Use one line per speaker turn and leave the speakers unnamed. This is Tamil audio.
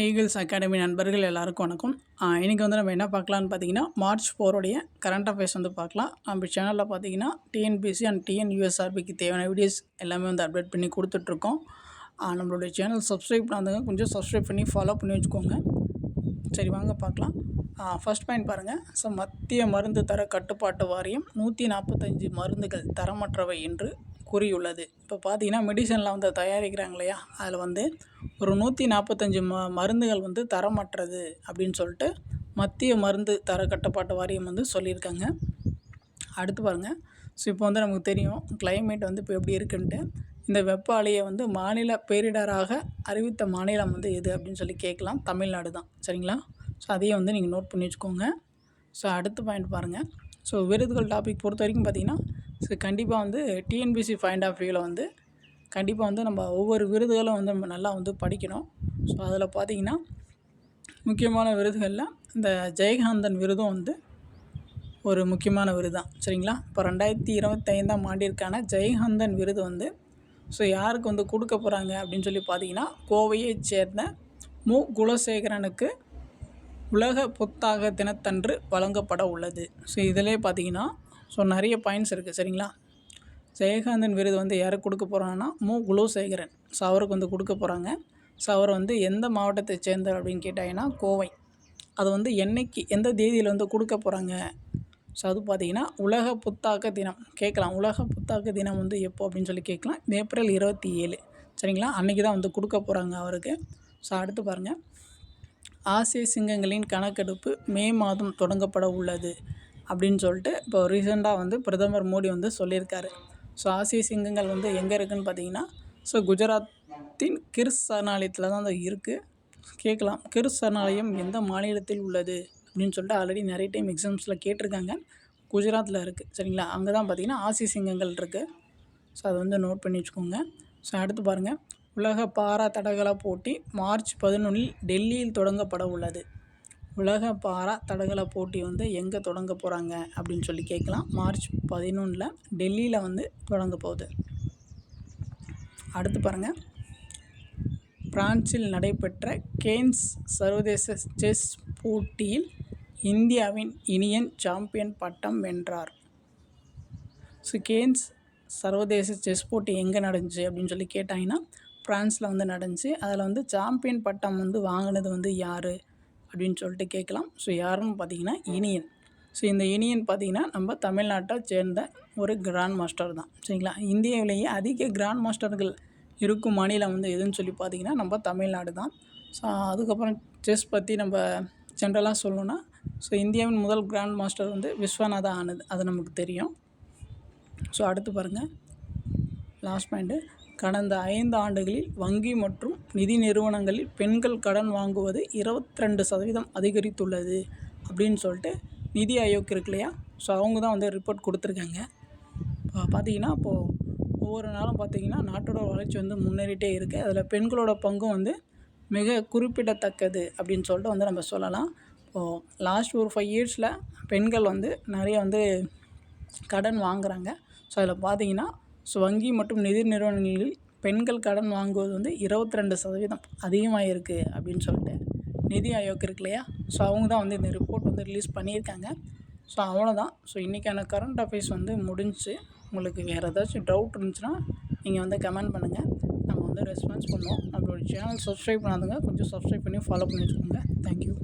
ஈகிள்ஸ் அகாடமி நண்பர்கள் எல்லாருக்கும் வணக்கம். இன்றைக்கி வந்து நம்ம என்ன பார்க்கலான்னு பார்த்தீங்கன்னா, மார்ச் 4 கரண்ட் அஃபேர்ஸ் வந்து பார்க்கலாம். நம்ம சேனலில் பார்த்தீங்கன்னா டிஎன்பிஎஸ்சி அண்ட் டிஎன்யூஎஸ்ஆர்பிக்கு தேவையான வீடியோஸ் எல்லாமே வந்து அப்டேட் பண்ணி கொடுத்துட்ருக்கோம். நம்மளுடைய சேனல் சப்ஸ்கிரைப் பண்ணாதவங்க கொஞ்சம் சப்ஸ்கிரைப் பண்ணி ஃபாலோ பண்ணி வச்சுக்கோங்க. சரி, வாங்க பார்க்கலாம். ஃபர்ஸ்ட் பாயிண்ட் பாருங்கள். மத்திய மருந்து தர கட்டுப்பாட்டு வாரியம் 145 மருந்துகள் தரமற்றவை என்று கூறியுள்ளது. இப்போ பார்த்தீங்கன்னா மெடிசனில் வந்து தயாரிக்கிறாங்க இல்லையா, அதில் வந்து ஒரு 145 மருந்துகள் வந்து தரமற்றது அப்படின்னு சொல்லிட்டு மத்திய மருந்து தர கட்டுப்பாட்டு வாரியம் வந்து சொல்லியிருக்காங்க. அடுத்து பாருங்கள். இப்போ வந்து நமக்கு தெரியும் கிளைமேட் வந்து இப்போ எப்படி இருக்குன்ட்டு. இந்த வெப்ப அலையை வந்து மாநில பேரிடராக அறிவித்த மாநிலம் வந்து எது அப்படின்னு சொல்லி கேட்கலாம். தமிழ்நாடு தான். சரிங்களா? அதையும் வந்து நீங்கள் நோட் பண்ணி வச்சுக்கோங்க. அடுத்த பாயிண்ட் பாருங்கள். விருதுகள் டாபிக் பொறுத்த வரைக்கும் பார்த்திங்கன்னா கண்டிப்பாக வந்து டிஎன்பிஎஸ்சி பாயிண்ட் ஆஃப் வியூவில் வந்து கண்டிப்பாக வந்து நம்ம ஒவ்வொரு விருதுகளும் வந்து நம்ம நல்லா வந்து படிக்கணும். அதில் பார்த்திங்கன்னா முக்கியமான விருதுகளில் இந்த ஜெயகாந்தன் விருதும் வந்து ஒரு முக்கியமான விருது தான். சரிங்களா? இப்போ 2025ஆம் ஆண்டிற்கான ஜெயகாந்தன் விருது வந்து யாருக்கு வந்து கொடுக்க போகிறாங்க அப்படின்னு சொல்லி பார்த்திங்கன்னா, கோவையைச் சேர்ந்த மு. குலசேகரனுக்கு உலக புத்தக தினத்தன்று வழங்கப்பட உள்ளது. இதிலே பார்த்திங்கன்னா நிறைய பாயிண்ட்ஸ் இருக்குது. சரிங்களா? ஜெயகாந்தன் விருது வந்து யாருக்கு கொடுக்க போகிறாங்கன்னா மு. குலசேகரன். அவருக்கு வந்து கொடுக்க போகிறாங்க. அவர் வந்து எந்த மாவட்டத்தை சேர்ந்தவர் அப்படின்னு கேட்டாங்கன்னா கோவை. அது வந்து என்னைக்கு எந்த தேதியில் வந்து கொடுக்க போகிறாங்க? அது பார்த்திங்கன்னா உலக புத்தாக்க தினம் கேட்கலாம். உலக புத்தாக்க தினம் வந்து எப்போ அப்படின்னு சொல்லி கேட்கலாம். ஏப்ரல் 27. சரிங்களா? அன்றைக்கி தான் வந்து கொடுக்க போகிறாங்க அவருக்கு. அடுத்து பாருங்கள். ஆசிய சிங்கங்களின் கணக்கெடுப்பு மே மாதம் தொடங்கப்பட உள்ளது அப்படின்னு சொல்லிட்டு இப்போ ரீசெண்டாக வந்து பிரதமர் மோடி வந்து சொல்லியிருக்காரு. ஆசிய சிங்கங்கள் வந்து எங்கே இருக்குதுன்னு பார்த்தீங்கன்னா குஜராத்தின் கிர் சரணாலயத்தில் தான் அது இருக்குது. கேட்கலாம், கிர் சரணாலயம் எந்த மாநிலத்தில் உள்ளது அப்படின்னு சொல்லிட்டு ஆல்ரெடி நிறைய டைம் எக்ஸாம்ஸில் கேட்டிருக்காங்க. குஜராத்தில் இருக்குது. சரிங்களா? அங்கே தான் பார்த்திங்கன்னா ஆசிய சிங்கங்கள் இருக்குது. அதை வந்து நோட் பண்ணி வச்சுக்கோங்க. அடுத்து பாருங்கள். உலக பாரா தடகள போட்டி மார்ச் 11 டெல்லியில் தொடங்கப்பட உள்ளது. உலக பாரா தடகள போட்டி வந்து எங்கே தொடங்க போகிறாங்க அப்படின்னு சொல்லி கேட்கலாம். மார்ச் 11 டெல்லியில் வந்து தொடங்க போகுது. அடுத்து பாருங்கள். பிரான்சில் நடைபெற்ற கேன்ஸ் சர்வதேச செஸ் போட்டியில் இந்தியாவின் இனியன் சாம்பியன் பட்டம் வென்றார். கேன்ஸ் சர்வதேச செஸ் போட்டி எங்கே நடந்துச்சு அப்படின்னு சொல்லி கேட்டாங்கன்னா பிரான்ஸில் வந்து நடந்துச்சு. அதில் வந்து சாம்பியன் பட்டம் வந்து வாங்கினது வந்து யார் அப்படின்னு சொல்லிட்டு கேட்கலாம். யாருன்னு பார்த்தீங்கன்னா இனியன். இந்த இனியன் பார்த்திங்கன்னா நம்ம தமிழ்நாட்டை சேர்ந்த ஒரு கிராண்ட் மாஸ்டர் தான். சரிங்களா? இந்தியாவிலேயே அதிக கிராண்ட் மாஸ்டர்கள் இருக்கும் மாநிலம் வந்து எதுன்னு சொல்லி பார்த்திங்கன்னா நம்ம தமிழ்நாடு தான். அதுக்கப்புறம் செஸ் பற்றி நம்ம ஜென்ரலாக சொல்லணுன்னா இந்தியாவின் முதல் கிராண்ட் மாஸ்டர் வந்து விஸ்வநாதா ஆனது. அது நமக்கு தெரியும். அடுத்து பாருங்கள். Last point. கடந்த 5 ஆண்டுகளில் வங்கி மற்றும் நிதி நிறுவனங்களில் பெண்கள் கடன் வாங்குவது 22% அதிகரித்துள்ளது அப்படின்னு சொல்லிட்டு நிதி ஆயோக் இருக்கு இல்லையா, அவங்க தான் வந்து ரிப்போர்ட் கொடுத்துருக்காங்க. பார்த்திங்கன்னா இப்போது ஒவ்வொரு நாளும் பார்த்திங்கன்னா நாட்டோட வளர்ச்சி வந்து முன்னேறிட்டே இருக்குது. அதில் பெண்களோட பங்கும் வந்து மிக குறிப்பிடத்தக்கது அப்படின்னு சொல்லிட்டு வந்து நம்ம சொல்லலாம். இப்போது லாஸ்ட் ஒரு 5 இயர்ஸில் பெண்கள் வந்து நிறைய வந்து கடன் வாங்குகிறாங்க. அதில் பார்த்திங்கன்னா வங்கி மற்றும் நிதி நிறுவனங்களில் பெண்கள் கடன் வாங்குவது வந்து 22% அதிகமாக இருக்குது அப்படின்னு சொல்லிட்டு நிதி ஆயோக் இருக்கு இல்லையா, அவங்க தான் வந்து இந்த ரிப்போர்ட் வந்து ரிலீஸ் பண்ணியிருக்காங்க. அவ்வளோதான். இன்றைக்கான கரண்ட் அஃபேர்ஸ் வந்து முடிஞ்சு. உங்களுக்கு வேறு ஏதாச்சும் டவுட் இருந்துச்சுன்னா நீங்கள் வந்து கமெண்ட் பண்ணுங்கள். நம்ம வந்து ரெஸ்பான்ஸ் பண்ணுவோம். நம்மளோட சேனல் சப்ஸ்கிரைப் பண்ணாதுங்க கொஞ்சம் சப்ஸ்கிரைப் பண்ணி ஃபாலோ பண்ணி வச்சுக்கோங்க. தேங்க்யூ.